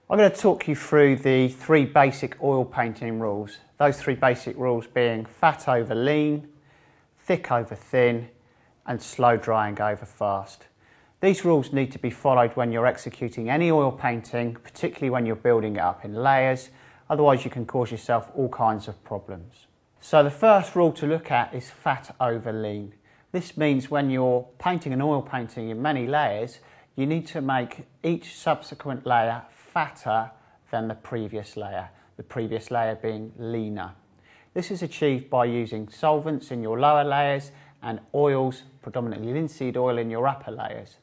I'm going to talk you through the three basic oil painting rules. Those three basic rules being fat over lean, thick over thin, and slow drying over fast. These rules need to be followed when you're executing any oil painting, particularly when you're building it up in layers, otherwise you can cause yourself all kinds of problems. So the first rule to look at is fat over lean. This means when you're painting an oil painting in many layers, you need to make each subsequent layer fatter than the previous layer being leaner. This is achieved by using solvents in your lower layers and oils, predominantly linseed oil, in your upper layers.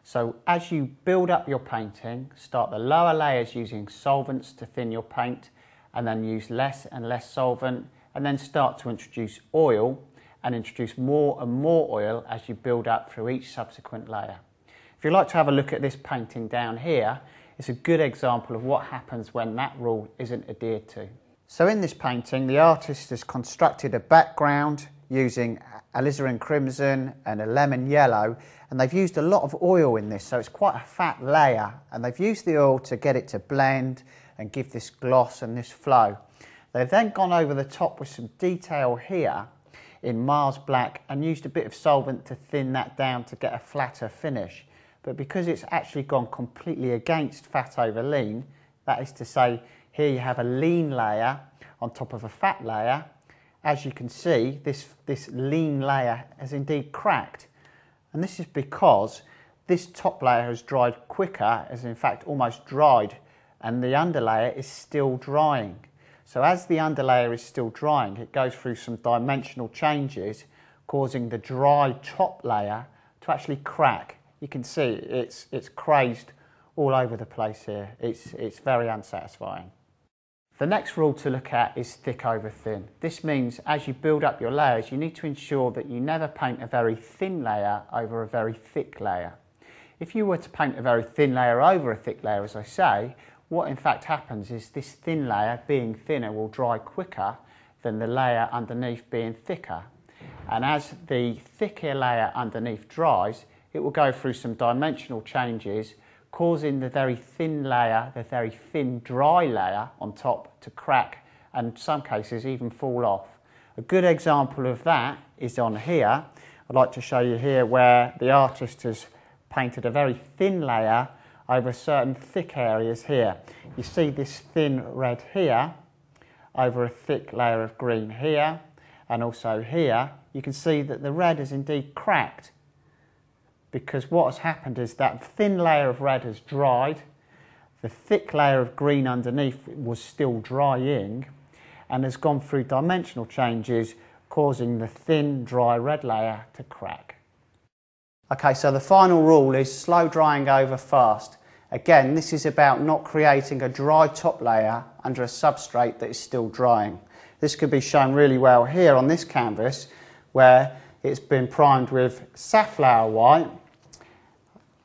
So as you build up your painting, start the lower layers using solvents to thin your paint, and then use less and less solvent, and then start to introduce oil and introduce more and more oil as you build up through each subsequent layer. If you'd like to have a look at this painting down here, it's a good example of what happens when that rule isn't adhered to. So in this painting, the artist has constructed a background using alizarin crimson and a lemon yellow, and they've used a lot of oil in this, so it's quite a fat layer, and they've used the oil to get it to blend and give this gloss and this flow. They've then gone over the top with some detail here in Mars Black and used a bit of solvent to thin that down to get a flatter finish. But because it's actually gone completely against fat over lean, that is to say, here you have a lean layer on top of a fat layer. As you can see, this lean layer has indeed cracked. And this is because this top layer has dried quicker, has in fact almost dried, and the underlayer is still drying. So as the underlayer is still drying, it goes through some dimensional changes, causing the dry top layer to actually crack. You can see it's crazed all over the place here. It's very unsatisfying. The next rule to look at is thick over thin. This means as you build up your layers, you need to ensure that you never paint a very thin layer over a very thick layer. If you were to paint a very thin layer over a thick layer, as I say, what in fact happens is this thin layer, being thinner, will dry quicker than the layer underneath being thicker. And as the thicker layer underneath dries, it will go through some dimensional changes, causing the very thin layer, the very thin dry layer on top to crack and in some cases even fall off. A good example of that is on here. I'd like to show you here where the artist has painted a very thin layer over certain thick areas here. You see this thin red here over a thick layer of green here, and also here you can see that the red is indeed cracked, because what has happened is that thin layer of red has dried, the thick layer of green underneath was still drying and has gone through dimensional changes, causing the thin dry red layer to crack. Okay, so the final rule is slow drying over fast. Again, this is about not creating a dry top layer under a substrate that is still drying. This could be shown really well here on this canvas, where it's been primed with safflower white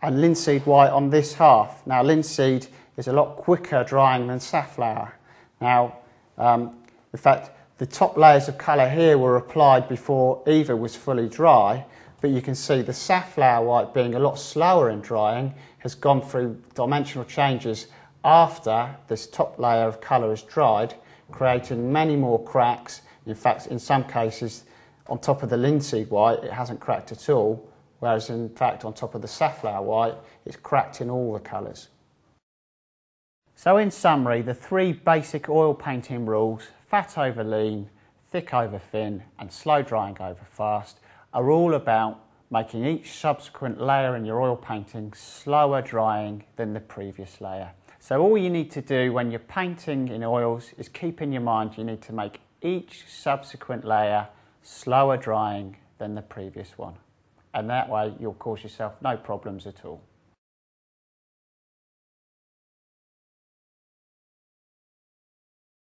and linseed white on this half. Now, linseed is a lot quicker drying than safflower. Now, in fact, the top layers of colour here were applied before either was fully dry, but you can see the safflower white, being a lot slower in drying, has gone through dimensional changes after this top layer of colour is dried, creating many more cracks. In fact, in some cases, on top of the linseed white, it hasn't cracked at all, whereas in fact on top of the safflower white, it's cracked in all the colours. So in summary, the three basic oil painting rules, fat over lean, thick over thin, and slow drying over fast, are all about making each subsequent layer in your oil painting slower drying than the previous layer. So all you need to do when you're painting in oils is keep in your mind you need to make each subsequent layer slower drying than the previous one. And that way you'll cause yourself no problems at all.